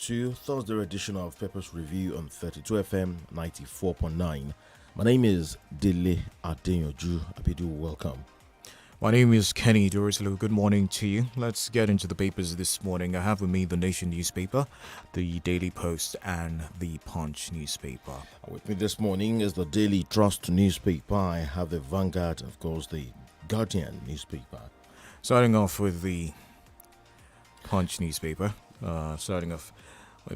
to Thursday edition of Peppers Review on 32 FM 94.9. My name is DELE ADEYANJU. Abidu, welcome. My name is Kenny DUROTILU. Good morning to you. Let's get into the papers this morning. I have with me the Nation newspaper, the Daily Post, and the Punch newspaper. With me this morning is the Daily Trust newspaper. I have the Vanguard, of course, the Guardian newspaper. Starting off with the Punch newspaper.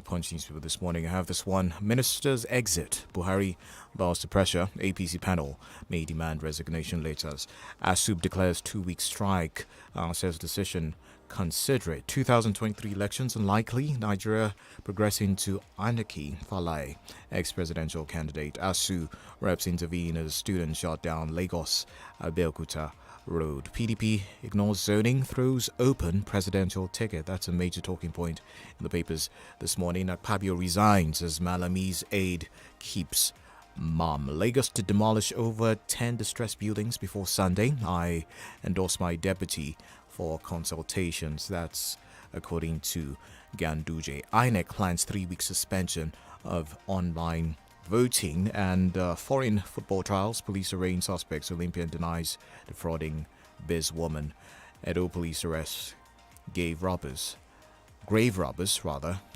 Punch newspaper this morning. I have this one. Ministers exit. Buhari bows to pressure. APC panel may demand resignation letters. ASUB declares 2-week strike. Says decision considerate. 2023 elections unlikely. Nigeria progressing to anarchy. Falai, ex-presidential candidate. ASU reps intervene as students shot down Lagos Abeokuta Road. PDP ignores zoning, throws open presidential ticket. That's a major talking point in the papers this morning. Akpabio resigns as Malami's aide keeps mum. Lagos to demolish over 10 distressed buildings before Sunday. I endorse my deputy for consultations. That's according to Ganduje. INEC plans 3-week suspension of online voting. And foreign football trials. Police arraign suspects. Olympian denies defrauding biz woman. Edo police arrest grave robbers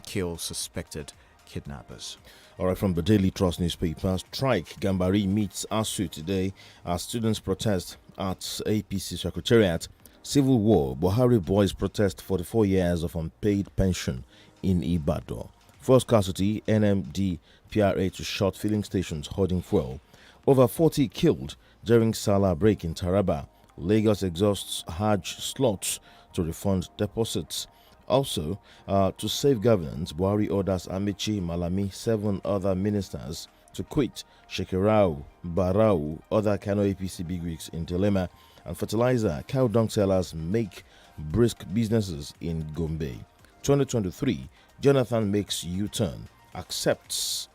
kill suspected kidnappers. All right, from the Daily Trust newspaper, strike Gambari meets ASU today as students protest at APC Secretariat. Civil war, Buhari boys protest 44 years of unpaid pension in Ibadan. First casualty, NMD PRA to short filling stations hoarding fuel. Over 40 killed during Salah break in Taraba. Lagos exhausts Hajj slots to refund deposits. Also, to save governance, Buhari orders Amici, Malami, 7 other ministers to quit. Shekarau, Barau, other Kano APC bigwigs in dilemma. And fertilizer, cow dung sellers make brisk businesses in Gombe. 2023, Jonathan makes U-turn, accepts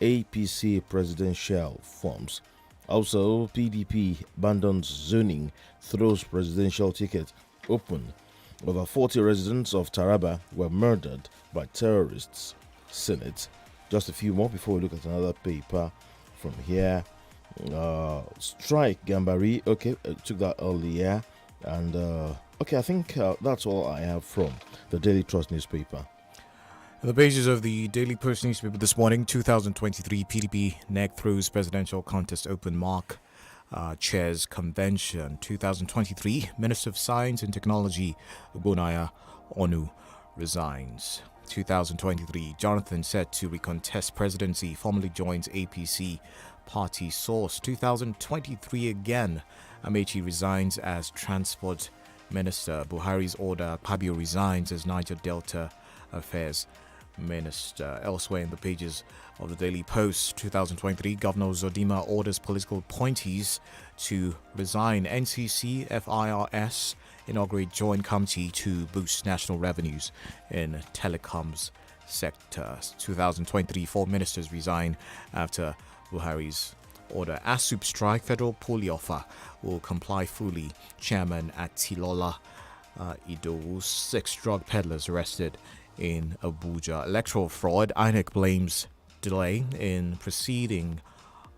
APC presidential forms. Also, PDP abandons zoning, throws presidential ticket open. Over 40 residents of Taraba were murdered by terrorists. Senate. Just a few more before we look at another paper from here. Strike Gambari. Okay, took that earlier. And okay, I think that's all I have from the Daily Trust newspaper. The pages of the Daily Post newspaper this morning. 2023 PDP neck throws presidential contest open. Mark chairs convention. 2023 Minister of Science and Technology Ogbonaya Onu resigns. 2023 Jonathan set to recontest presidency, formally joins APC party source. 2023 again, Amechi resigns as transport minister. Buhari's order, Pabio resigns as Niger Delta affairs minister. Elsewhere in the pages of the Daily Post, 2023 Governor Zodima orders political appointees to resign. NCC FIRS inaugurate joint committee to boost national revenues in telecoms sector. 2023 4 ministers resign after Buhari's order. ASUB strike, federal poly offer will comply fully. Chairman at Tilola Idowu, 6 drug peddlers arrested in Abuja. Electoral fraud, INEC blames delay in proceeding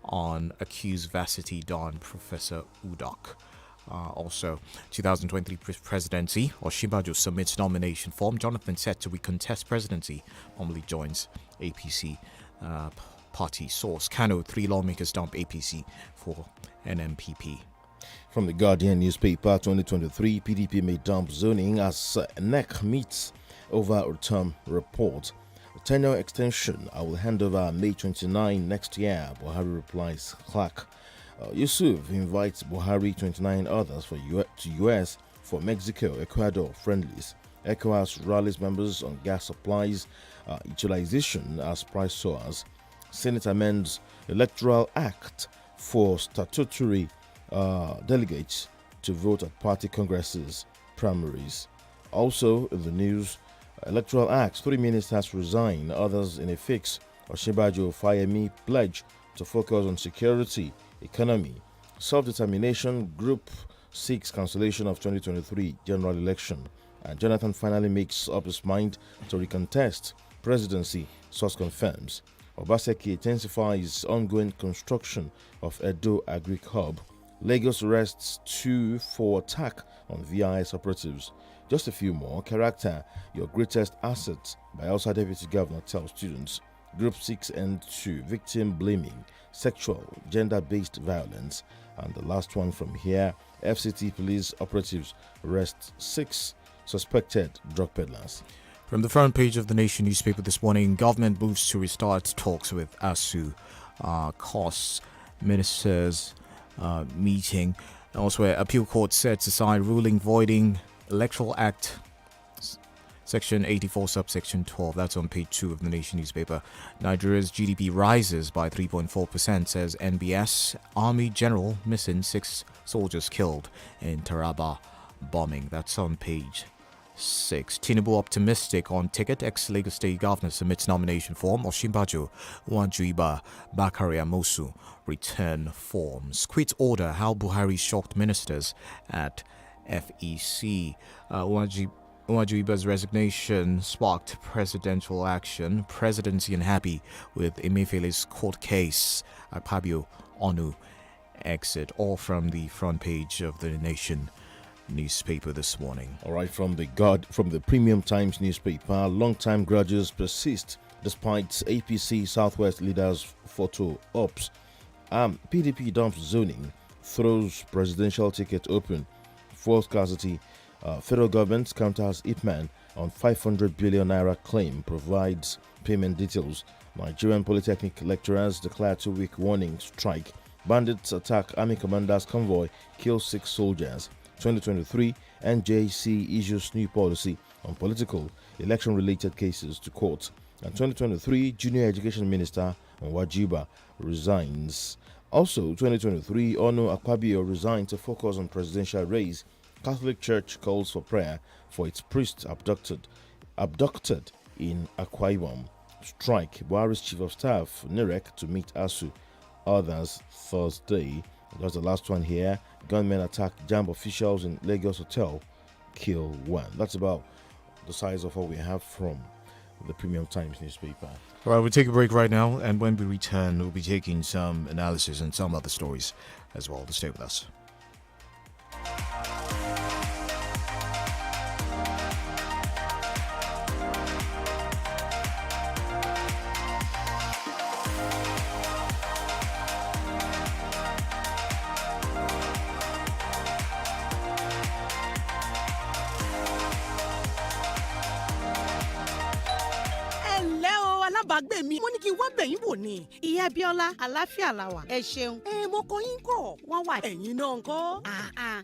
on accused Varsity Don Professor Udok. Also, 2023 presidency, Osinbajo submits nomination form. Jonathan set to recontest presidency, formally joins APC party source. Kano, 3 lawmakers dump APC for NMPP. From the Guardian newspaper, 2023 PDP may dump zoning as NEC meets over return report. Tenure extension, I will hand over May 29 next year, Buhari replies Clark. Yusuf invites Buhari 29 others to US for Mexico, Ecuador friendlies. ECOWAS rallies members on gas supplies, utilization as price soars. Senate amends Electoral Act for statutory delegates to vote at party congresses, primaries. Also in the news, Electoral Act, 3 ministers resign, others in a fix. Osinbajo Fayemi pledge to focus on security, economy. Self-determination group seeks cancellation of 2023 general election. And Jonathan finally makes up his mind to recontest presidency, source confirms. Obaseki intensifies ongoing construction of Edo Agric Hub. Lagos arrests 2 for attack on VIS operatives. Just a few more. Character, your greatest asset, by Hausa Deputy Governor tells students. Group 6 and 2, victim blaming, sexual, gender-based violence. And the last one from here, FCT police operatives arrest 6 suspected drug peddlers. From the front page of the Nation newspaper this morning, government moves to restart talks with ASU. Costs ministers meeting. Elsewhere, appeal court sets aside ruling voiding Electoral Act Section 84, subsection 12. That's on page 2 of the Nation newspaper. Nigeria's GDP rises by 3.4%, says NBS. Army general missing, 6 soldiers killed in Taraba bombing. That's on page 6. Tinubu optimistic on ticket. Ex-Lagos State Governor submits nomination form. Osinbajo, Nwajuiba, Bakari Amosu return forms. Quit order how Buhari shocked ministers at FEC. Nwajuiba's resignation sparked presidential action. Presidency unhappy with Emefiele's court case. Akpabio, Onu exit. All from the front page of the Nation newspaper this morning. All right, from the Premium Times newspaper, long-time grudges persist despite APC Southwest leaders' photo ops. PDP dumps zoning, throws presidential ticket open, fuel scarcity. Federal government counters Ipman on 500 billion naira claim, provides payment details. Nigerian Polytechnic lecturers declare 2-week warning strike. Bandits attack Army commander's convoy, kill 6 soldiers. 2023, NJC issues new policy on political election-related cases to court. And 2023, Junior Education Minister Nwajuiba resigns. Also, 2023, Onu Akpabio resigned to focus on presidential race. Catholic Church calls for prayer for its priest abducted in Akwa Ibom. Strike. Buhari's chief of staff, Nirek, to meet ASU. Others Thursday. That's the last one here. Gunmen attack JAMB officials in Lagos hotel, kill 1. That's about the size of what we have from the Premium Times newspaper. All right, we'll take a break right now, and when we return, we'll be taking some analysis and some other stories as well. Stay with us. alábàágbé mi mo ní kí n wá bẹ̀yìn wò ni. ìyá Abíọ́lá àlàáfíà la wà. ẹ ṣeun. mo kọ yín kọ. wọ́n wà. ẹ̀yin náà ńkọ́.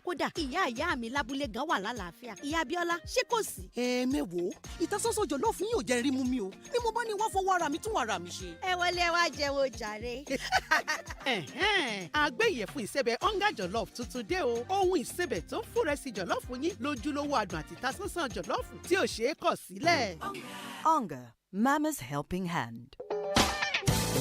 kódà ìyá mi lábúlé gan wà lálàáfíà. ìyá Abíọ́lá ṣé kò sí. mẹ́wòó ìtasọ́sọ́ jọ̀lọ́ fún yóò jẹ́ rí mú mi o ni mo bá ní wá fọwọ́ ara mi tún ara mi ṣe. ẹ wọlé wá jẹun jàre. àgbẹ̀ ìyẹ̀fun ìsẹ̀bẹ̀ ọ̀ngá jọ̀lọ́ọ̀fù tuntun dé o. ohun ìsẹ̀bẹ̀ tó ń fúnrẹ́sì jọ̀lọ́ọ̀fù yín lójúlówó adùn àti ìtasọ́sọ́ jọ̀lọ́ọ̀fù tí ò ṣeé kọ̀ sílẹ̀. Onga, Mama's helping hand.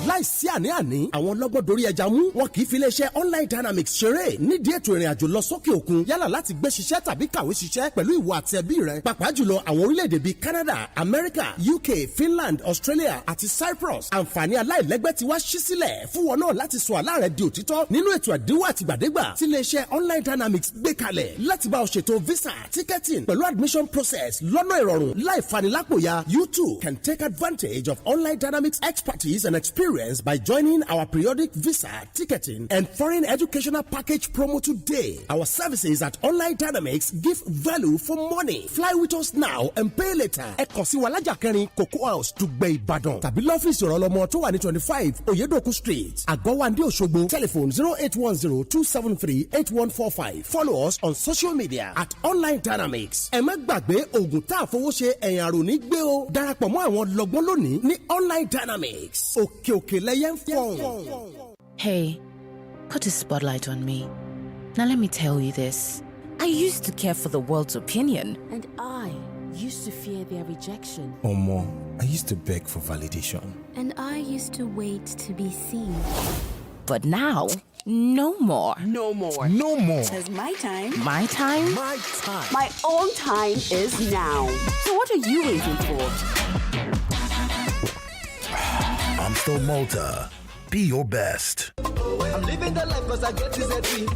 láìsí àní-àní àwọn ọlọ́gbọ́n dorí ẹja mú wọn kì í fi iléeṣẹ́ online dynamics ṣeré nídìí ètò ìrìn àjò lọ sókè òkun yálà láti gbé ṣiṣẹ́ tàbí kàwé ṣiṣẹ́ pẹ̀lú ìwọ àti ẹbí rẹ pàápàá jùlọ àwọn orílẹ̀-èdè bíi Canada, America, UK, Finland, Australia àti Cyprus. àǹfààní aláìlẹ́gbẹ́ ti wá ṣí sílẹ̀ fún wọn náà láti sọ àlá rẹ di òtítọ́ nínú ètò ẹ̀dínwó àtìgbàdégbà tí iléeṣẹ́ online dynamics gbé kalẹ̀ láti bá ọ ṣètò visa ticketing pẹ̀lú admission process lọ́nà ìrọ̀rùn láì fanilápòyà. You too can take advantage of online dynamics expertise and experience by joining our periodic visa, ticketing, and foreign educational package promo today. Our services at Online Dynamics give value for money. Fly with us now and pay later. Ẹ kàn sí wa lájà kẹrin Cocoa House, Dùgbẹ̀ Ìbàdàn. Tàbí lọ́fíìsì ìrànlọ́mọ tó wà ní 25 Oyedoku Street, Àgọ́wandé Òṣogbo. Telephone 0810-273-8145. Follow us on social media at Online Dynamics. Ẹ má gbàgbé oògùn tá a fowó ṣe ẹ̀yìn àrùn ní gbé o. Darapọ̀ mọ́ àwọn lọ́gbọ́n lónìí ní Online Dynamics. Okay. Hey, put a spotlight on me. Now let me tell you this. I used to care for the world's opinion. And I used to fear their rejection. Omo, I used to beg for validation. And I used to wait to be seen. But now, no more. No more. No more. Because my time. My time? My time. My own time is now. So what are you waiting for? AMSTEL Malta. Be your best. I'm living the life cause I get TZT.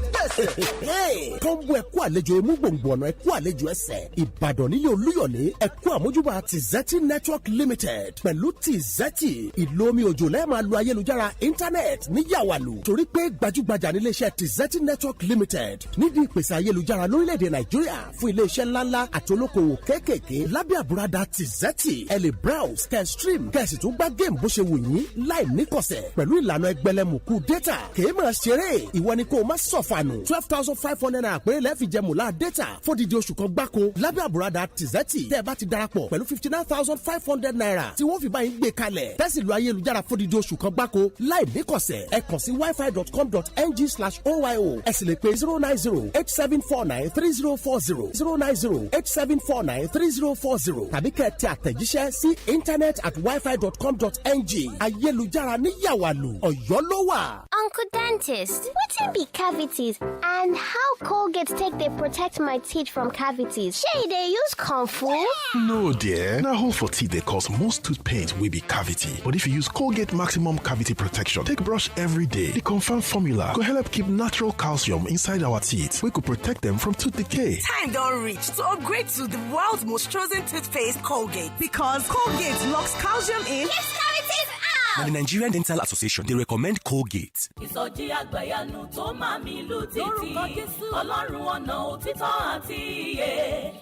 Hey, combo ẹ̀kú àlejò emu gbòǹgbò ọ̀nà ẹ̀kú àlejò ẹsẹ̀. Ìbàdàn nílé Olúyọ̀lé ẹ̀kú àmójúbà TZT Network Limited pẹ̀lú TZT ìlò omi òjò lẹ́ẹ̀ máa lo ayélujára internet ní Yàwàlù torí pé gbajúgbajà nílé iṣẹ́ TZT Network Limited nídìí ìpèsè ayélujára lórílẹ̀‐èdè Nàìjíríà fún ilé iṣẹ́ ńláńlá àti olókoòwò kéékèèké lábẹ́ àbúradà TZT ẹ lè browse kẹ́ stream kẹ́ sì tún gbá géèmù bó ṣe wù yín láì níkọ̀sẹ̀ pẹ̀lú ìlànà ẹgbẹ̀lẹ́mùkú data kèé máa ṣeré ìwọ ni kò má sọ̀fànù 12,500 naira péré lẹ́ẹ̀fì jẹmùlá data fódìdí oṣù kan gbáko lábẹ́ àbúradà TZT tẹ́ ẹ bá ti darapọ̀ pẹ̀lú 59,500 naira tí wọ́n fi bá yín gbé kalẹ̀ tẹ́sí lo ayélujára fódìdí oṣù kan gbáko láì níkọ̀sẹ̀ ẹ kàn sí wifi.com.ng/oyo ẹ sì lè pe 09087493040 09087493040 tàbí kẹ́ ẹ tẹ àtẹ̀jíṣẹ́ sí internet@wifi.com.ng ayélujára ní Yàwàlù Ọ̀yọ́ ló wà. Uncle Dentist, wetin be cavities and how Colgate take dey protect my teeth from cavities? Shey dey use comfort? No dear, na hole for teeth dey cause most tooth pain wey be cavity. But if you use Colgate Maximum Cavity Protection take brush every day, the confirmed formula go help keep natural calcium inside our teeth wey go protect them from tooth decay. Time don reach to upgrade to the world's most chosen toothpaste, Colgate, because Colgate locks calcium in. Yes, cavities out! Now, the Nigerian Dental Association, they recommend Colgate. Ìsọjí àgbàyanu tó máa mi lù títì. Ọlọ́run ọ̀nà òtítọ́ àti ìyè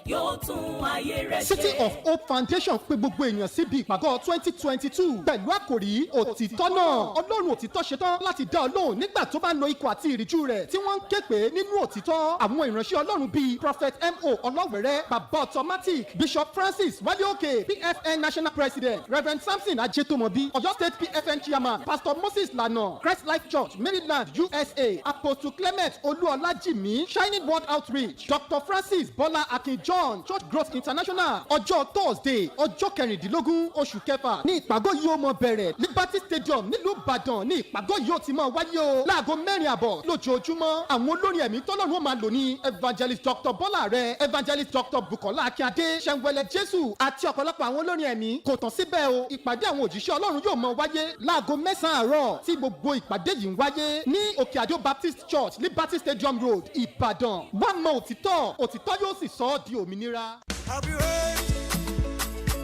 yóò tún ayé rẹ̀ ṣe. City of Hope Foundation pè gbogbo èèyàn síbi ìpàgọ́ 2022 pẹ̀lú àkòrí òtítọ́ náà. Ọlọ́run òtítọ́ ṣetán láti dá ọ lóhùn nígbà tó bá ń lo ikọ̀ àti ìríjú rẹ̀ tí wọ́n ń ké pè nínú òtítọ́. Àwọn ìránṣẹ́ Ọlọ́run bíi Prophet M.O. Ọlọ́wẹ̀rẹ́, Bàbá Automatic, Bishop Francis Wálé-Òkè, PFN National President, Reverend Samson Ajetomobi, Ọ̀yọ́ State PFN Chairman, Pastor Moses Lana, Christ Life Church, Maryland, USA, Apostle Clement Olúọlájìmí, Shining World Outreach, Dr. Francis Bọ́lá Akin John, Church Growth International. Ọjọ́ Thursday, ọjọ́ kẹrìndínlógún oṣù kẹfà ní ìpàgọ́ yìí ó mọ bẹ̀rẹ̀ Liberty Stadium nílùú Ìbàdàn ní ìpàgọ́ yìí ó ti máa wáyé o. Láago 4:00 lójoojúmọ́, àwọn olórin ẹ̀mí tọ́lọ́run ó máa lò ní Evangelist Dr. Bọ́lá Rẹ̀, Evangelist Dr. Bukola Akíndé, Ṣẹ̀nwẹ̀lẹ̀ Jésù àti ọ̀pọ̀lọpọ̀ àwọn olórin ẹ̀mí. Kò tán síbẹ̀ o, ìpàdé àwọn òjíṣẹ́ Ọlọ́run yóò máa wáyé láago 9 àárọ̀ tí gbogbo ìpàdé yìí ń wáyé ní Òkè Àdó Baptist Church, Liberty Stadium Road, Ìbàdàn. Wá mọ òtítọ́, òtítọ́ yóò sì sọ ọ́ di òmìnira. Have you heard?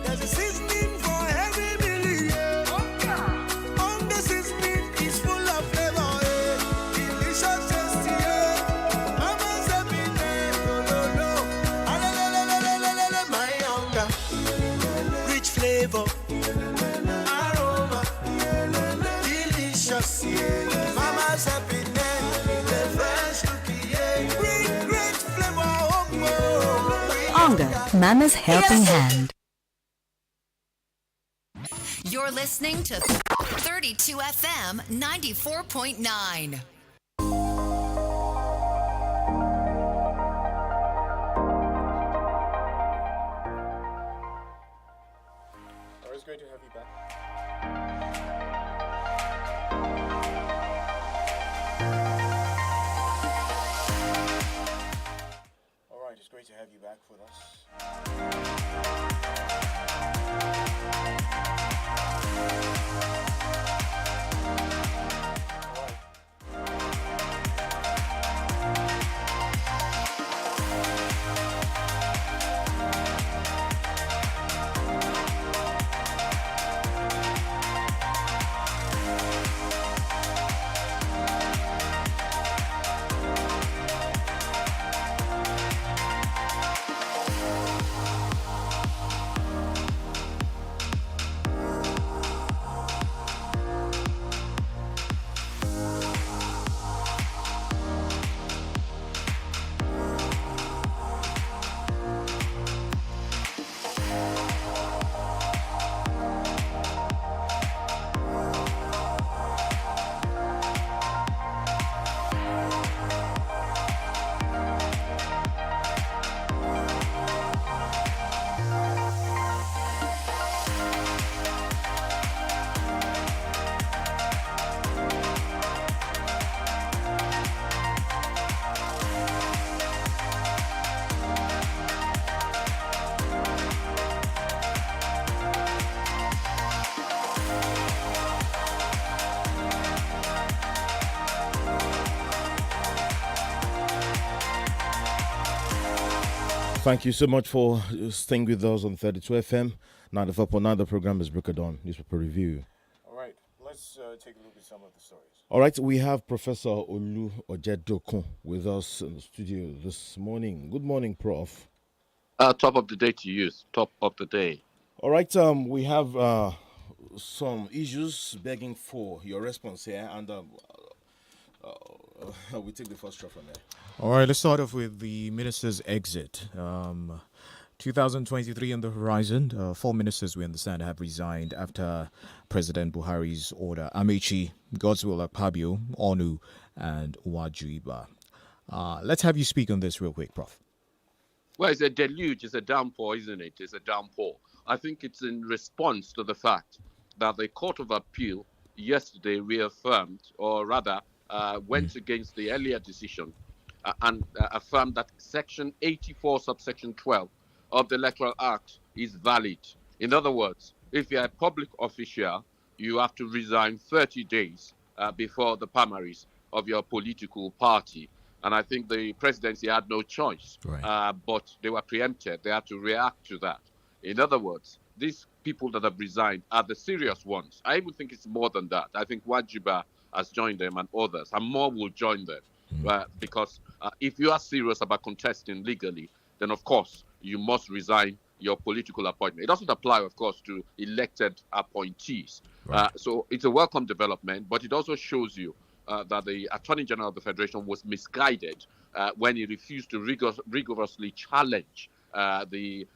There's a seasoning for every meal. On the seasoning is full of flavor. Delicious, tasty. Mama's happy day. No. My hunger. Rich flavor. Aroma. Delicious. Mama's happy day. The fresh cookie. Great flavor. Onga, Mama's Helping Hand. You're listening to 32 FM 94.9. It's great to have you back. All right, it's great to have you back with us. Thank you so much for staying with us on 32 FM. 94.9, the program is Breaker Dawn Newspaper Review. All right, let's take a look at some of the stories. All right, we have Professor Olu Ojedokun with us in the studio this morning. Good morning, Prof. Top of the day to you. Top of the day. All right, we have some issues begging for your response here, and we take the first shot from there. All right, let's start off with the minister's exit. 2023 on the horizon. 4 ministers, we understand, have resigned after President Buhari's order. Amechi, Godswill Akpabio, Onu, and Uwajuiba. Let's have you speak on this real quick, Prof. Well, it's a deluge. It's a downpour, isn't it? It's a downpour. I think it's in response to the fact that the Court of Appeal yesterday reaffirmed, or rather went against the earlier decision and affirmed that Section 84, subsection 12 of the Electoral Act is valid. In other words, if you're a public official, you have to resign 30 days before the primaries of your political party. And I think the presidency had no choice, right. But they were preempted. They had to react to that. In other words, these people that have resigned are the serious ones. I even think it's more than that. I think Wajiba has joined them and others, and more will join them. Because if you are serious about contesting legally, then of course you must resign your political appointment. It doesn't apply, of course, to elected appointees. Right. So it's a welcome development, but it also shows you that the Attorney General of the Federation was misguided when he refused to rigorously challenge the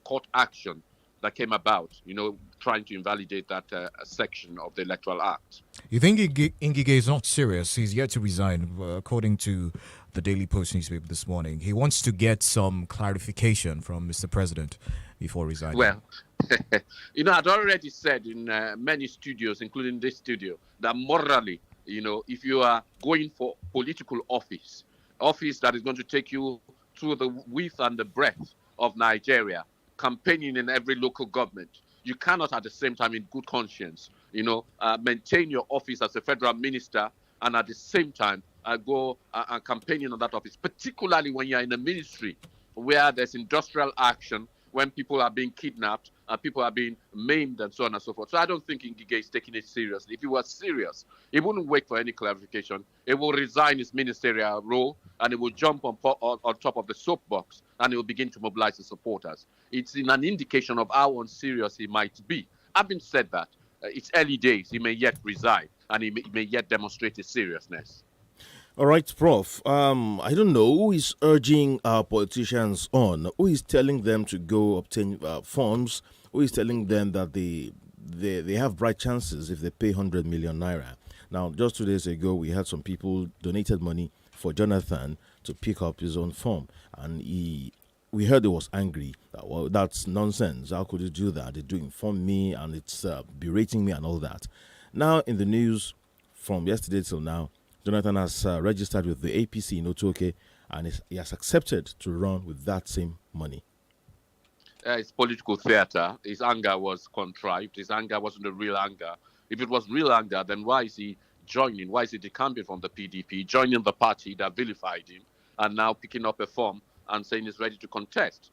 court action that came about, trying to invalidate that section of the Electoral Act. You think Ngige is not serious? He's yet to resign, according to the Daily Post newspaper this morning. He wants to get some clarification from Mr. President before resigning. Well, I'd already said in many studios, including this studio, that morally, if you are going for political office that is going to take you through the width and the breadth of Nigeria, campaigning in every local government, you cannot at the same time in good conscience, maintain your office as a federal minister and at the same time go campaigning on that office, particularly when you're in a ministry where there's industrial action, when people are being kidnapped, people are being maimed and so on and so forth. So I don't think Ngige is taking it seriously. If he was serious, he wouldn't wait for any clarification. He will resign his ministerial role and he will jump on top of the soapbox and he will begin to mobilize his supporters. It's in an indication of how unserious he might be. Having said that, it's early days. He may yet resign and he may yet demonstrate his seriousness. All right, Prof. I don't know who is urging our politicians on, who is telling them to go obtain forms, who is telling them that they have bright chances if they pay 100 million naira. Now, just 2 days ago, we had some people donated money for Jonathan to pick up his own form, and we heard he was angry. Well, that's nonsense. How could you do that? They do inform me, and it's berating me and all that. Now, in the news from yesterday till now, Jonathan has registered with the APC in Otoke, and he has accepted to run with that same money. It's political theater. His anger was contrived. His anger wasn't a real anger. If it was real anger, then why is he joining? Why is he decamping from the PDP, joining the party that vilified him, and now picking up a form and saying he's ready to contest?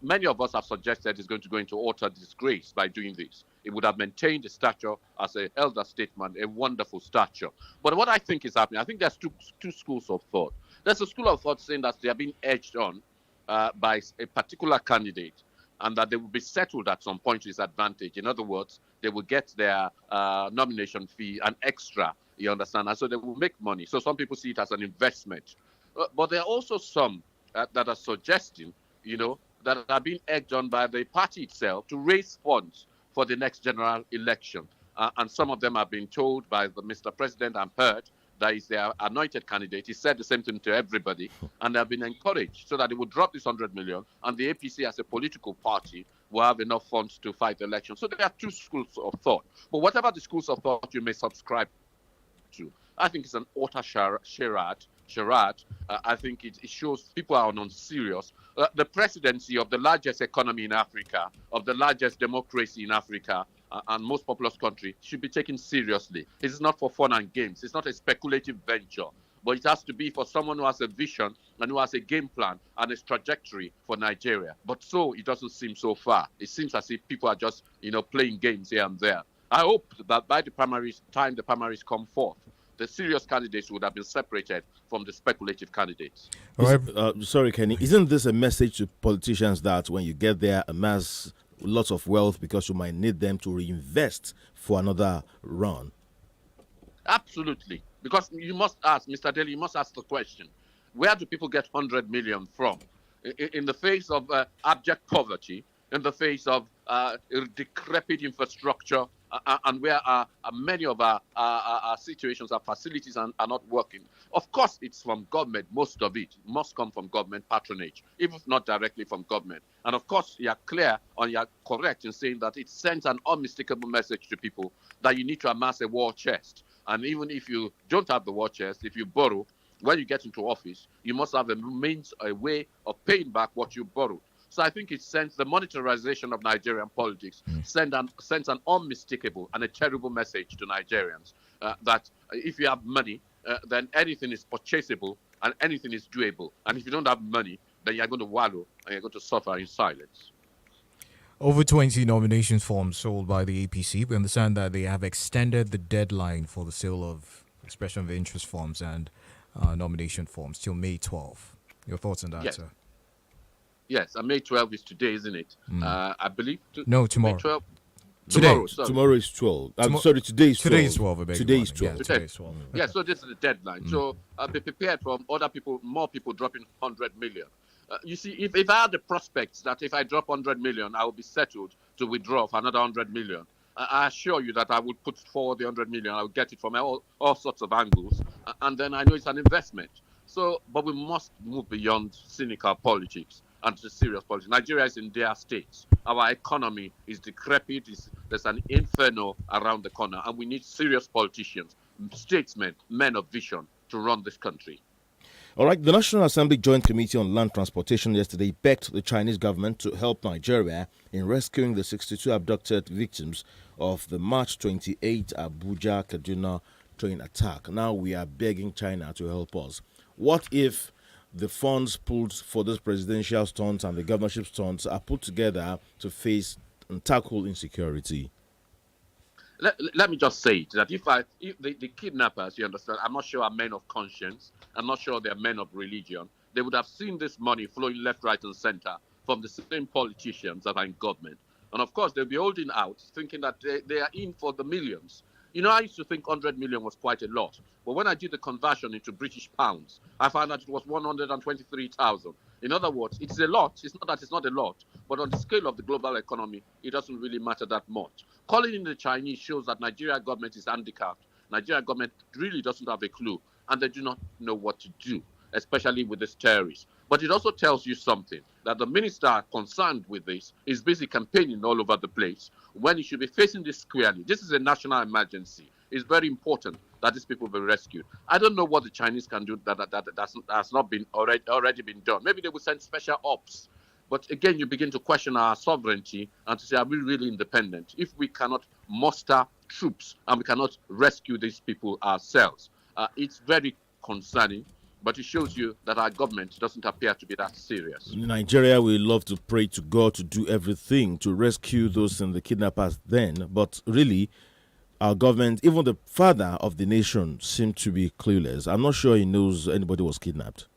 Many of us have suggested he's going to go into utter disgrace by doing this. He would have maintained his stature as an elder statesman, a wonderful stature. But what I think is happening, I think there's two schools of thought. There's a school of thought saying that they are being edged on by a particular candidate and that they will be settled at some point to his advantage. In other words, they will get their nomination fee and extra, you understand? And so they will make money. So some people see it as an investment. But there are also some that are suggesting, that are being egged on by the party itself to raise funds for the next general election. And some of them have been told by the Mr. President and heard that is their anointed candidate. He said the same thing to everybody, and they have been encouraged so that they will drop this 100 million, and the APC as a political party will have enough funds to fight the election. So there are two schools of thought. But whatever the schools of thought you may subscribe to, I think it's an utter charade. I think it shows people are unserious. The presidency of the largest economy in Africa, of the largest democracy in Africa, and most populous country should be taken seriously. It is not for fun and games. It's not a speculative venture. but it has to be for someone who has a vision and who has a game plan and a trajectory for Nigeria. But so it doesn't seem so far. It seems as if people are just, playing games here and there. I hope that by the primaries come forth, the serious candidates would have been separated from the speculative candidates. Sorry, Kenny. Isn't this a message to politicians that when you get there, amass lots of wealth because you might need them to reinvest for another run? Absolutely. Because you must ask, Mr. DELE, you must ask the question, where do people get 100 million from? In the face of abject poverty, in the face of decrepit infrastructure, and where many of our situations, our facilities are not working. Of course, it's from government. Most of it must come from government patronage, even if not directly from government. And of course, you are clear and you are correct in saying that it sends an unmistakable message to people that you need to amass a war chest. And even if you don't have the war chest, if you borrow, when you get into office, you must have a way of paying back what you borrowed. So I think it sends the monetarization of Nigerian politics, sends an unmistakable and a terrible message to Nigerians that if you have money, then anything is purchasable and anything is doable. And if you don't have money, then you're going to wallow and you're going to suffer in silence. Over 20 nomination forms sold by the APC. We understand that they have extended the deadline for the sale of expression of interest forms and nomination forms till May 12. Your thoughts on that, Yes. sir? Yes, and May 12 is today, isn't it? I believe. No, tomorrow. May 12? Tomorrow is 12. I'm sorry, today is 12. Today is 12. I beg Today your is pardon. 12. Yeah, today is 12. Yeah, so this is the deadline. So be prepared for more people dropping 100 million. You see, if I had the prospects that if I drop 100 million, I will be settled to withdraw for another 100 million, I assure you that I would put forward the 100 million. I will get it from all sorts of angles. And then I know it's an investment. So, but we must move beyond cynical politics and to serious politics. Nigeria is in dire states. Our economy is decrepit. There's an inferno around the corner. And we need serious politicians, statesmen, men of vision to run this country. All right, the National Assembly Joint Committee on Land Transportation yesterday begged the Chinese government to help Nigeria in rescuing the 62 abducted victims of the March 28 Abuja-Kaduna train attack. Now we are begging China to help us. What if the funds pulled for this presidential stunt and the governorship stunts are put together to face and tackle insecurity? Let me just say it, that if the kidnappers, you understand, I'm not sure are men of conscience, I'm not sure they're men of religion, they would have seen this money flowing left, right, and center from the same politicians that are in government. And of course, they'll be holding out, thinking that they are in for the millions. I used to think 100 million was quite a lot. But when I did the conversion into British pounds, I found that it was 123,000. In other words, it's a lot. It's not that it's not a lot. But on the scale of the global economy, it doesn't really matter that much. Calling in the Chinese shows that Nigeria government is handicapped. Nigeria government really doesn't have a clue. And they do not know what to do, especially with this terrorists. But it also tells you something, that the minister concerned with this is busy campaigning all over the place when he should be facing this squarely. This is a national emergency. It's very important that these people be rescued. I don't know what the Chinese can do that has not been already been done. Maybe they will send special ops. But again, you begin to question our sovereignty and to say, are we really independent if we cannot muster troops and we cannot rescue these people ourselves? It's very concerning. But it shows you that our government doesn't appear to be that serious. Nigeria will love to pray to God to do everything to rescue those and the kidnappers then. But really, our government, even the father of the nation, seemed to be clueless. I'm not sure he knows anybody was kidnapped.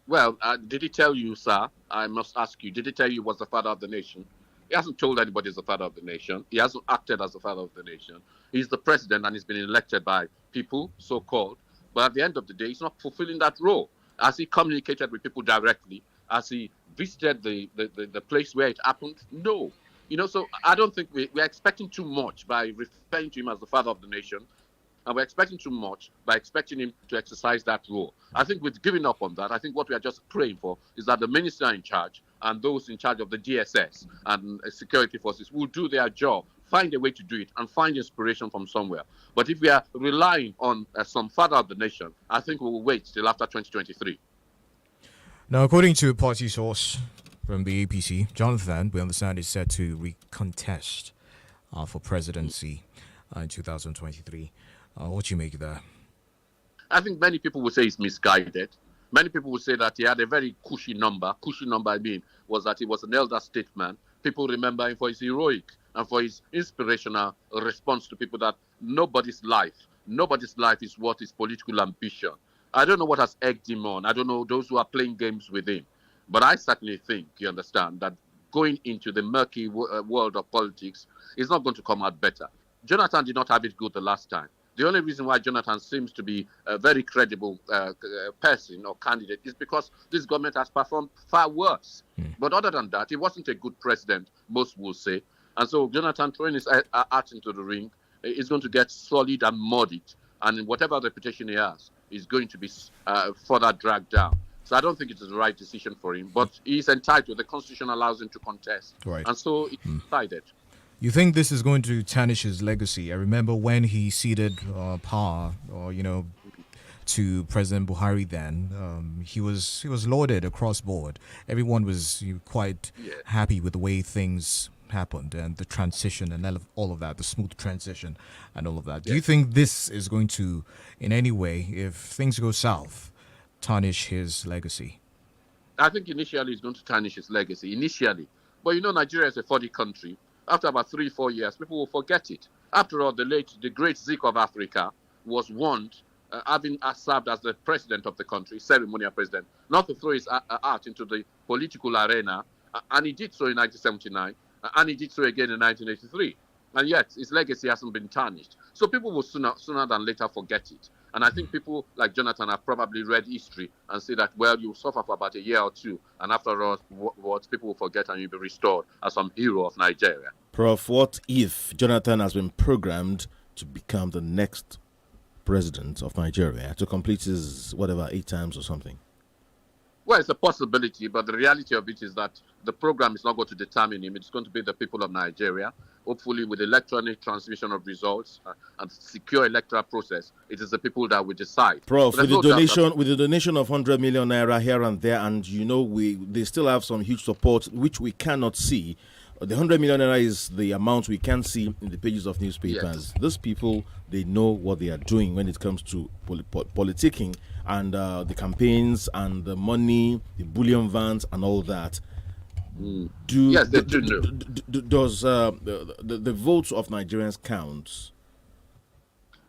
Well, did he tell you, sir? I must ask you, did he tell you he was the father of the nation? He hasn't told anybody he's the father of the nation. He hasn't acted as the father of the nation. He's the president and he's been elected by people, so-called. But at the end of the day, he's not fulfilling that role. Has he communicated with people directly? Has he visited the place where it happened? No. So I don't think we're expecting too much by referring to him as the father of the nation. And we're expecting too much by expecting him to exercise that role. I think we've given up on that. I think what we are just praying for is that the minister in charge and those in charge of the DSS and security forces will do their job, find a way to do it, and find inspiration from somewhere. But if we are relying on some father of the nation, I think we will wait till after 2023. Now, according to a party source from the APC, Jonathan, we understand, is set to recontest for presidency in 2023. What do you make of that? I think many people would say it's misguided. Many people would say that he had a very cushy number. Cushy number, I mean, was that he was an elder statesman. People remember him for his heroic and for his inspirational response to people that nobody's life is worth his political ambition. I don't know what has egged him on. I don't know those who are playing games with him. But I certainly think, you understand, that going into the murky world of politics is not going to come out better. Jonathan did not have it good the last time. The only reason why Jonathan seems to be a very credible person or candidate is because this government has performed far worse. But other than that, he wasn't a good president, most will say. And so Jonathan throwing his art into the ring is going to get solid and muddied. And whatever reputation he has is going to be further dragged down. So I don't think it is the right decision for him. But he's entitled. The Constitution allows him to contest. Right. And so it's decided. You think this is going to tarnish his legacy? I remember when he ceded power, to President Buhari. Then he was lauded across board. Everyone was quite happy with the way things happened and the transition and all of that, the smooth transition and all of that. Do you think this is going to, in any way, if things go south, tarnish his legacy? I think initially it's going to tarnish his legacy. Initially, but Nigeria is a 40 country. After about 3-4 years, people will forget it. After all, the great Zik of Africa was warned, having served as the president of the country, ceremonial president, not to throw his art into the political arena, and he did so in 1979, and he did so again in 1983. And yet, his legacy hasn't been tarnished. So people will sooner than later forget it. And I think people like Jonathan have probably read history and say that, well, you suffer for about a year or two, and after all, what people will forget and you'll be restored as some hero of Nigeria. Prof, what if Jonathan has been programmed to become the next president of Nigeria, to complete his, 8 times or something? Well, it's a possibility, but the reality of it is that the program is not going to determine him. It's going to be the people of Nigeria. Hopefully, with electronic transmission of results and secure electoral process, it is the people that will decide. Prof, with the donation of 100 million naira here and there, and they still have some huge support which we cannot see. The 100 million naira is the amount we can see in the pages of newspapers. Yes. These people, they know what they are doing when it comes to politicking and the campaigns and the money, the bullion vans and all that. Yes, they do know. Does the votes of Nigerians count?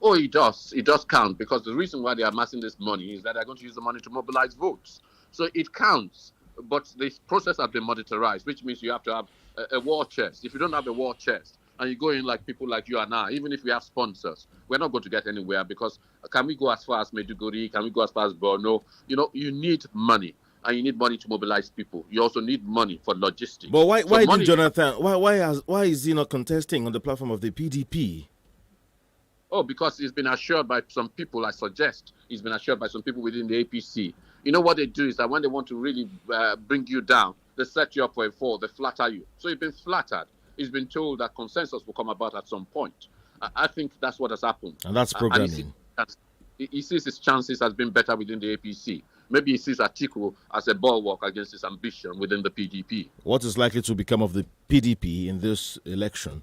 Oh, it does. It does count, because the reason why they are amassing this money is that they're going to use the money to mobilize votes. So it counts. But the process has been monetarized, which means you have to have a war chest. If you don't have a war chest and you go in like people like you and I, even if we have sponsors, we're not going to get anywhere, because can we go as far as Maiduguri? Can we go as far as Borno? You need money, and you need money to mobilize people. You also need money for logistics. But why did Jonathan? Why is he not contesting on the platform of the PDP? Oh, because he's been assured by some people, I suggest. He's been assured by some people within the APC. You know what they do is that when they want to really bring you down, they set you up for a fall, they flatter you. So he's been flattered. He's been told that consensus will come about at some point. I think that's what has happened. And that's programming. He sees his chances as being better within the APC. Maybe he sees Atiku as a bulwark against his ambition within the PDP. What is likely to become of the PDP in this election?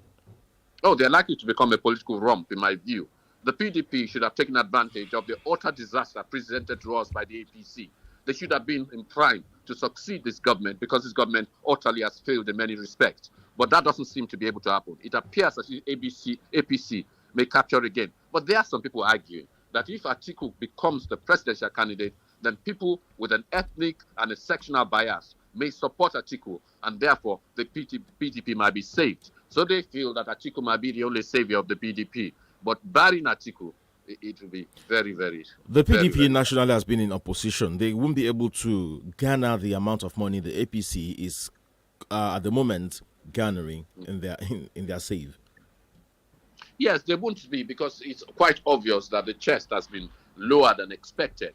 Oh, they're likely to become a political rump, in my view. The PDP should have taken advantage of the utter disaster presented to us by the APC. They should have been in prime to succeed this government, because this government utterly has failed in many respects. But that doesn't seem to be able to happen. It appears that the APC may capture again. But there are some people arguing that if Atiku becomes the presidential candidate, then people with an ethnic and a sectional bias may support Atiku, and therefore the PDP might be saved. So they feel that Atiku might be the only savior of the PDP. But barring Atiku, it will be very, very... The PDP nationally has been in opposition. They won't be able to garner the amount of money the APC is at the moment garnering in their save. Yes, they won't be, because it's quite obvious that the chest has been lower than expected.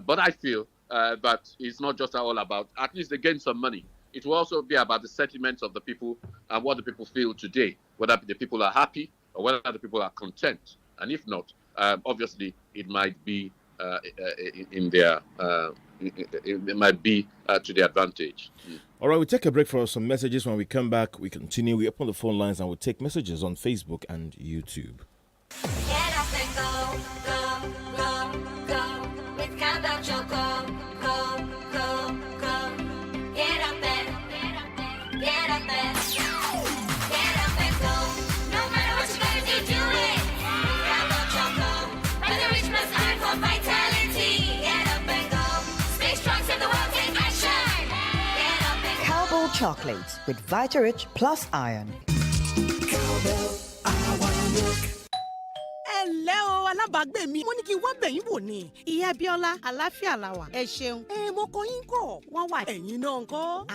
But I feel that it's not just all about, at least they gain some money. It will also be about the sentiments of the people and what the people feel today, whether the people are happy or whether the people are content. And if not, obviously it might be it might be to their advantage. All right, we'll take a break for some messages. When we come back, we continue. We open the phone lines and we'll take messages on Facebook and YouTube. Get up and go, go, go, go. chocolate with Vita-Rich Plus Iron. ẹ ǹlẹ́ o alábàágbé mi mo ní kí n wá bẹ̀yìn wò ni. ìyá Abíọ́lá àlàáfíà la wà. ẹ ṣeun. mo kọ yín kọ. wọ́n wà. ẹ̀yin náà ńkọ́.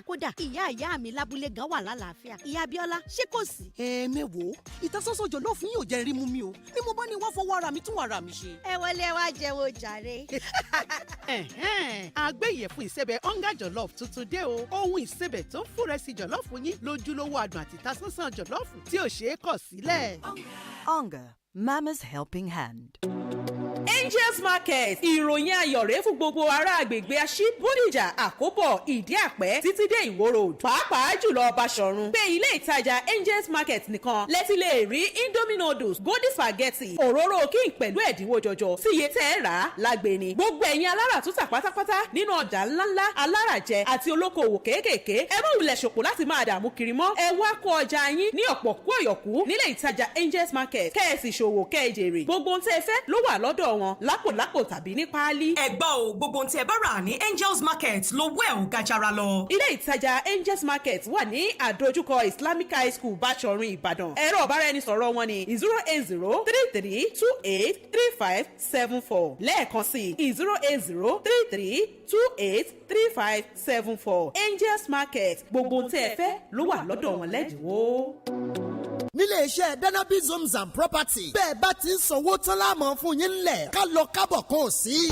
kódà ìyá mi lábúlé gan wà lálàáfíà. ìyá Abíọ́lá ṣé kò sí. mẹ́wòó ìtasọ́sọ́ jọ̀lọ́ọ̀fù yín ò jẹ́ rí mú mi o ni mo bá ní wá fọwọ́ ara mi tún ara mi ṣe. ẹ wọlé wá jẹun jàre. àgbẹ̀ ìyẹ̀fun ìsẹ̀bẹ̀ ọ̀ngá jọ̀lọ́ọ̀fù tuntun dé o. ohun ìsẹ̀bẹ̀ tó ń fúnrẹ́sì jọ̀lọ́ọ̀fù yín lójúlówó adùn àti ìtasọ́sọ́ jọ̀lọ́ọ̀fù tí ò ṣeé kọ̀ sílẹ̀. Onga, Mama's helping hand. Angels Market ìròyìn ayọ̀ rèé fún gbogbo ará àgbègbè Aṣí Bódìjà Àkóbọ̀ Ìdí Àpẹ́ títí dé Ìwó Road pàápàá jùlọ Báṣọ̀run pé ilé ìtajà Angels Market nìkan lẹ́tí lè rí Indomie noodles Golden spaghetti òróró king pẹ̀lú ẹ̀dínwó jọjọ sí iye tẹ́ ẹ rà á lágbèni gbogbo ẹ̀yin alára tútà pátápátá nínú ọjà ńláńlá alárajẹ àti olókoòwò kéékèèké ẹ má wulẹ̀ ṣòpò láti máa dààmú kiri mọ́ ẹ wá kó ọjà yín ní ọ̀pọ̀ kú ọ̀yọ̀kú nílé ìtajà Angels Market kẹ́ ẹ sì ṣòwò kẹ́ ẹ jèrè gbogbo ohun tẹ́ ẹ fẹ́ ló wà lọ́dọ̀ wọn lápòlápò tàbí ní páálí. ẹ gbọ́ o gbogbo ohun tí ẹ bá rà ní Angels Market ló wẹ̀ ò gajara lọ. ilé ìtajà Angels Market wà ní àdójúkọ Islamic High School Báṣọ̀run Ìbàdàn ẹ̀rọ ọ̀báraẹnisọ̀rọ̀ wọn ni 08033283574 lẹ́ẹ̀kan sí 08033283574 Angels Market gbogbo ohun tí ẹ fẹ́ ló wà lọ́dọ̀ wọn lẹ́dínwó. nílé iṣẹ́ Danabi's Homes and Property bẹ́ẹ̀ bá ti ń sanwó tán láàmú fún yín lẹ̀ ká lọ kábọ̀ kan ò sí.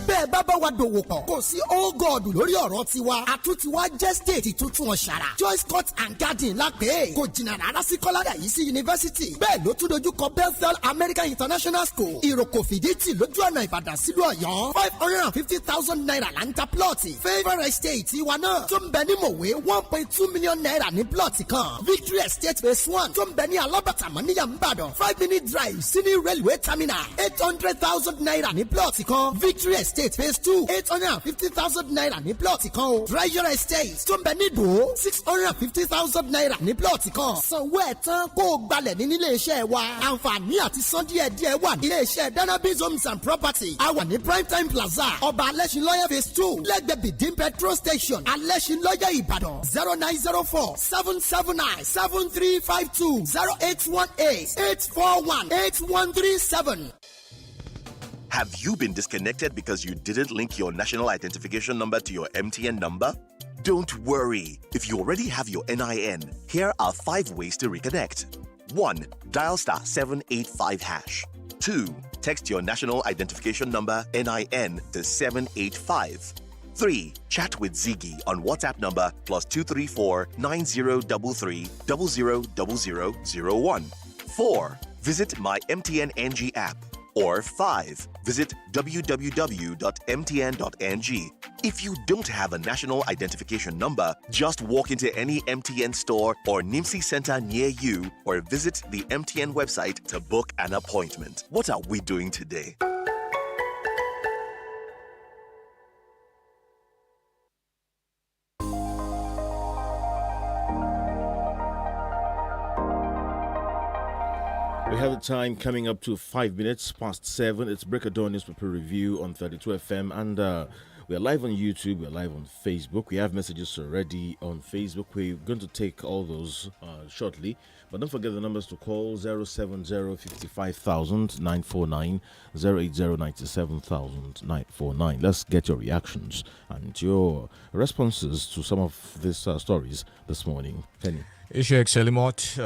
bẹ́ẹ̀ bá bá wa dòwò pọ̀ kò sí oh god lórí ọ̀rọ̀ tiwa àtúntiwa jẹ́ state tuntun ọ̀ṣàrà Joyce Court and Garden lápẹ́ kò jìnnà rárá sí kọ́ládà yìí sí yunifásitì bẹ́ẹ̀ ló tún dojú kọ Bethel American International School ìròkò fìdítì lójú ọ̀nà Ìbàdàn sílùú Ọ̀yọ́ 550,000 naira là ń ta plọ̀tì favour estate tiwa náà tó ń bẹ ní Mòwe 1.2 million naira ní plọ̀tì kan Victory Estate phase 1 tó ń bẹ ní Alábàtà Mọ́níyà Ìbàdàn 5-minute drive sí ní railway terminal 800,000 naira ní plọ̀tì kan Victory Estate phase 2 850,000 naira ní plọ̀tì kan o Treasure Estate tó ń bẹ ní Ìdó 650,000 naira ní plọ̀tì kan sanwó ẹ̀ tán kó o gbalẹ̀ ní nílé iṣẹ́ wa àǹfààní àti san díẹ̀díẹ̀ wà ní ilé iṣẹ́ Danabi's Homes and Property a wà ní Primetime Plaza Ọba Alẹ́ṣinlọ́yẹ̀ phase 2 lẹ́gbẹ̀ẹ́ Bìdín petrol station Alẹ́ṣinlọ́yẹ̀ Ìbàdàn 0904-779-7352 0818-841-8137. Have you been disconnected because you didn't link your national identification number to your MTN number? Don't worry. If you already have your NIN, here are 5 ways to reconnect. 1. Dial *785#. 2. Text your national identification number NIN to 785. 3. Chat with Ziggy on WhatsApp number +234 9033 000001. 4. Visit my MTN NG app. Or 5. Visit www.mtn.ng. If you don't have a national identification number, just walk into any MTN store or NIMSI center near you or visit the MTN website to book an appointment. What are we doing today? We have the time coming up to 5 minutes past 7. It's Break of Dawn Newspaper Review on 32 FM. And we are live on YouTube. We're live on Facebook. We have messages already on Facebook. We're going to take all those shortly. But don't forget the numbers to call 070-55,949, 080-97,949. Let's get your reactions and your responses to some of these stories this morning. Penny. Ishak Selimot,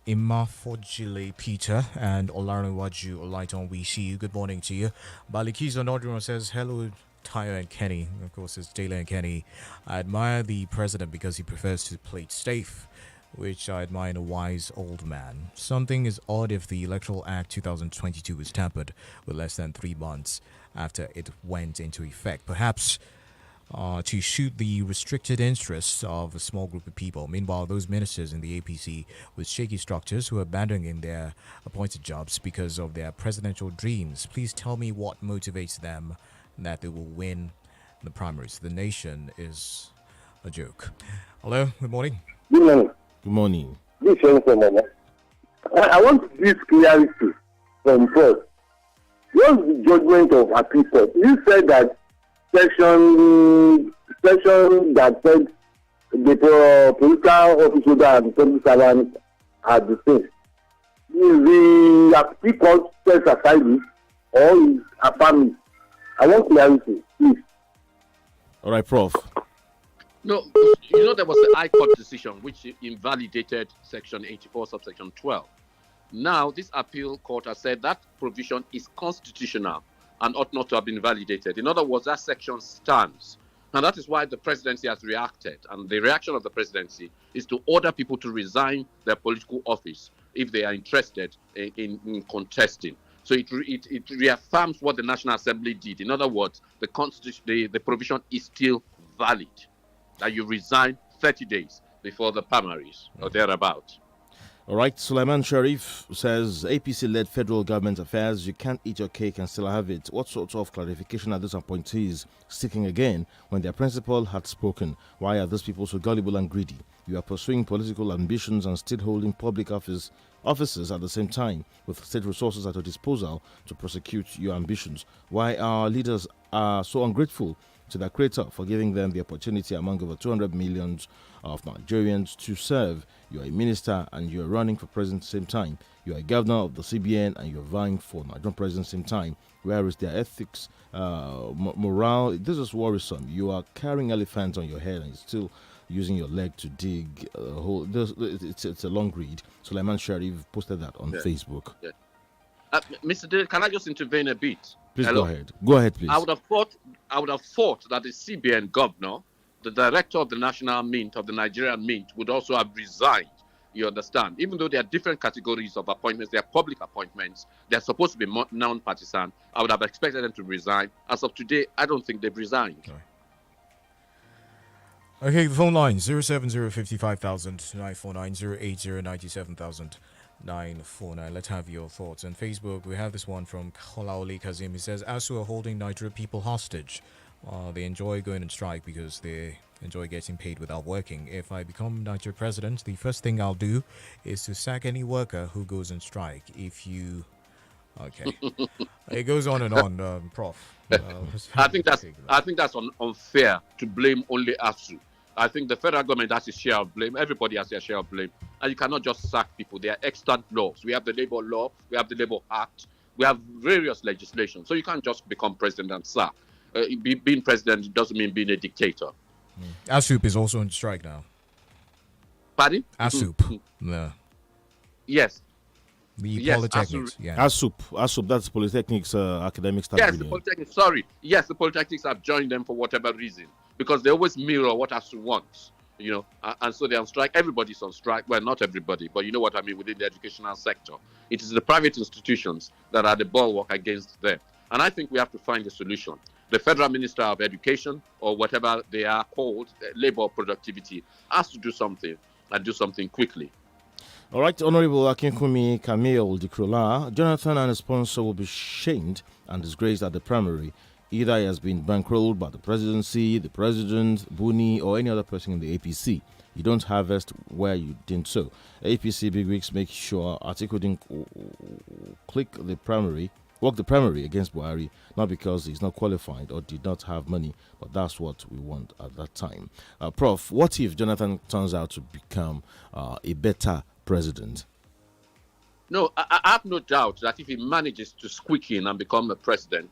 Imafojile Peter, and Olarinwaju Olaiton, we see you. Good morning to you. Balikizo Nordron says, hello, Tayo and Kenny. Of course, it's DELE and Kenny. I admire the president because he prefers to play it safe, which I admire in a wise old man. Something is odd if the Electoral Act 2022 was tampered with less than 3 months after it went into effect. Perhaps to suit the restricted interests of a small group of people. Meanwhile, those ministers in the APC with shaky structures who are abandoning their appointed jobs because of their presidential dreams. Please tell me what motivates them that they will win the primaries. The nation is a joke. Hello, good morning. Good morning. Good morning. This is I want this clarity from first. What's the judgment of a people? You said that section that said the political officials and public servants are the same. Is the appeal called self-asylum or is a family? I want clarity, please. All right, Prof. No, you know there was the High Court decision which invalidated Section 84, subsection 12. Now, this appeal court has said that provision is constitutional and ought not to have been validated. In other words, that section stands. And that is why the presidency has reacted. And the reaction of the presidency is to order people to resign their political office if they are interested in contesting. So it reaffirms what the National Assembly did. In other words, the constitution, the provision is still valid, that you resign 30 days before the primaries or thereabouts. All right, Sulaiman Sharif says, APC-led federal government affairs, you can't eat your cake and still have it. What sort of clarification are those appointees seeking again when their principal had spoken? Why are those people so gullible and greedy? You are pursuing political ambitions and still holding public offices at the same time with state resources at your disposal to prosecute your ambitions. Why our leaders are so ungrateful to their creator for giving them the opportunity among over 200 millions of Nigerians to serve. You are a minister and you are running for president at the same time. You are a governor of the CBN and you are vying for Nigerian president at the same time. Where is their ethics, morale? This is worrisome. You are carrying elephants on your head and still using your leg to dig a hole. It's a long read. Sulaiman Sharif posted that on Facebook. Yeah. Mr. Dele, can I just intervene a bit? Please Hello? go ahead. Go ahead, please. I would have thought that the CBN governor, the director of the National Mint, of the Nigerian Mint, would also have resigned. You understand? Even though there are different categories of appointments, they are public appointments, they're supposed to be non-partisan. I would have expected them to resign. As of today, I don't think they've resigned. Okay, the phone line 07055,000 949 080 97,000 949. Let's have your thoughts. On Facebook, we have this one from Kolaoli Kazim. He says, ASU are holding Nigeria people hostage. They enjoy going on strike because they enjoy getting paid without working. If I become Nigeria president, the first thing I'll do is to sack any worker who goes on strike. If you... Okay. It goes on and on, Prof. I think that's unfair to blame only ASU. I think the federal government has a share of blame. Everybody has their share of blame. And you cannot just sack people. There are extant laws. We have the Labour Law. We have the Labour Act. We have various legislation. So you can't just become president and sack. Being president doesn't mean being a dictator. ASUP is also on strike now. Pardon? ASUP. No. Yes. The Polytechnics. ASUP, that's Polytechnics Academic Staff Yes, Union. the Polytechnics. Sorry. Yes, the Polytechnics have joined them for whatever reason. Because they always mirror what ASU wants. You know, and so they're on strike. Everybody's on strike. Well, not everybody, but you know what I mean within the educational sector. It is the private institutions that are the bulwark against them. And I think we have to find a solution. The Federal Minister of Education, or whatever they are called, Labor Productivity, has to do something and do something quickly. All right, Honorable Akinkumi Camille Dikrola, Jonathan and his sponsor will be shamed and disgraced at the primary. Either he has been bankrolled by the presidency, the president, Buni, or any other person in the APC. You don't harvest where you didn't sow. APC bigwigs make sure Atiku didn't walk the primary against Buhari, not because he's not qualified or did not have money, but that's what we want at that time. Prof, what if Jonathan turns out to become a better president? No, I have no doubt that if he manages to squeak in and become a president,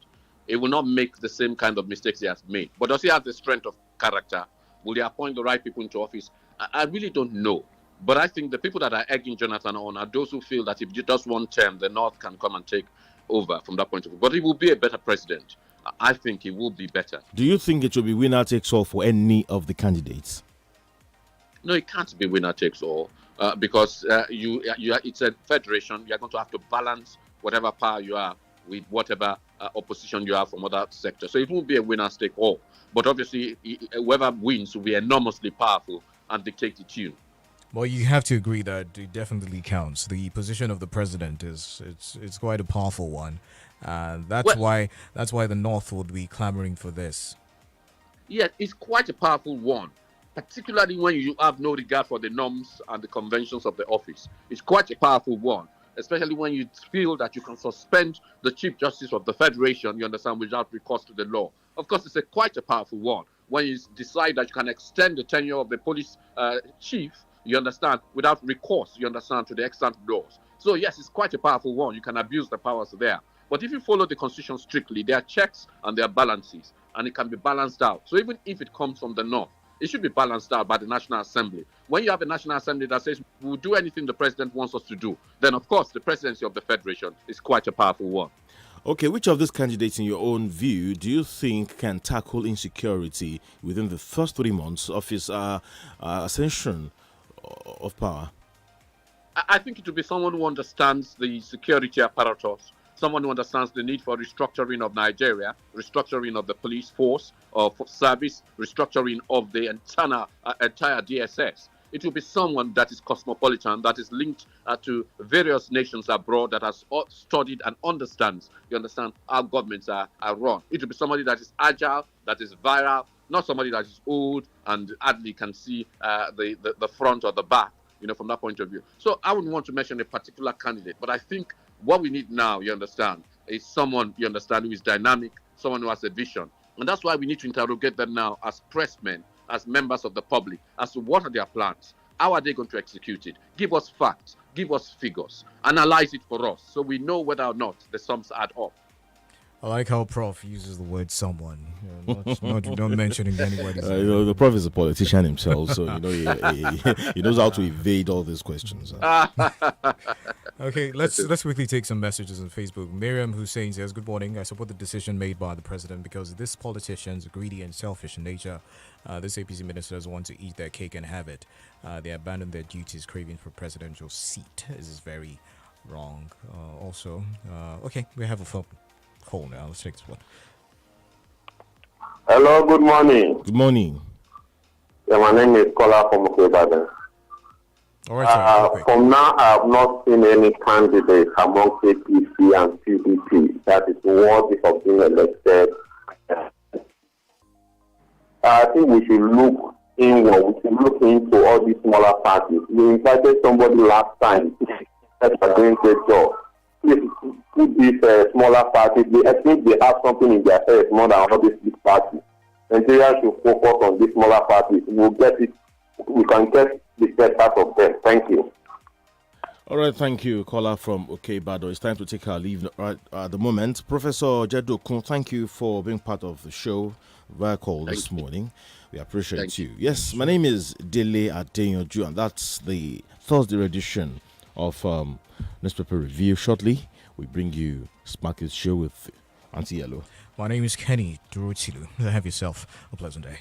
he will not make the same kind of mistakes he has made. But does he have the strength of character? Will he appoint the right people into office? I really don't know. But I think the people that are egging Jonathan on are those who feel that if he does one term, the North can come and take over from that point of view. But he will be a better president. I think he will be better. Do you think it will be winner takes all for any of the candidates? No, it can't be winner takes all because it's a federation. You're going to have to balance whatever power you are with whatever opposition you have from other sectors. So it won't be a winner take all. But obviously, whoever wins will be enormously powerful and dictate the tune. Well, you have to agree that it definitely counts. The position of the president it's quite a powerful one. That's why the North would be clamoring for this. Yeah, it's quite a powerful one, particularly when you have no regard for the norms and the conventions of the office. It's quite a powerful one, especially when you feel that you can suspend the Chief Justice of the Federation, you understand, without recourse to the law. Of course, it's quite a powerful one. when you decide that you can extend the tenure of the police chief, you understand, without recourse, you understand, to the extant laws. So yes, it's quite a powerful one. You can abuse the powers there. But if you follow the Constitution strictly, there are checks and there are balances, and it can be balanced out. So even if it comes from the north, it should be balanced out by the National Assembly. When you have a National Assembly that says we'll do anything the president wants us to do, then of course the presidency of the Federation is quite a powerful one. Okay, which of these candidates, in your own view, do you think can tackle insecurity within the first 3 months of his ascension of power? I think it will be someone who understands the security apparatus, someone who understands the need for restructuring of Nigeria, restructuring of the police force or service, restructuring of the entire DSS. It will be someone that is cosmopolitan, that is linked to various nations abroad, that has studied and understands, how governments are run. It will be somebody that is agile, that is viral, not somebody that is old and hardly can see the front or the back, from that point of view. So I wouldn't want to mention a particular candidate, but I think what we need now, is someone, who is dynamic, someone who has a vision. And that's why we need to interrogate them now as pressmen, as members of the public, as to what are their plans? How are they going to execute it? Give us facts, give us figures, analyze it for us so we know whether or not the sums add up. I like how Prof uses the word someone, not mentioning anybody's name. The Prof is a politician himself, so he knows how to evade all these questions. Okay, let's quickly take some messages on Facebook. Miriam Hussein says, "Good morning. I support the decision made by the president because these politicians are greedy and selfish in nature. This APC ministers want to eat their cake and have it. They abandon their duties, craving for presidential seat. This is very wrong." Okay, we have a phone call now. Let's take this one. Hello, good morning. Good morning. Yeah, my name is Kola from Ibadan. All right, from now, I have not seen any candidate among APC and PDP that is worthy of being elected. I think we should look inward. We should look into all these smaller parties. We invited somebody last time that are doing a great job. These smaller parties, I think they have something in their head more than all these big parties. Nigeria should focus on these smaller parties. We'll get it. We can get the best out of them. Thank you. All right, thank you, caller from Bado. It's time to take our leave right at the moment. Professor Jedokun, thank you for being part of the show via call this morning. We appreciate you. Yes, my name is DELE ADEYANJU, and that's the Thursday edition of Newspaper Review. Shortly, we bring you Sparky's show with INT'L. My name is Kenny DUROTILU. Have yourself a pleasant day.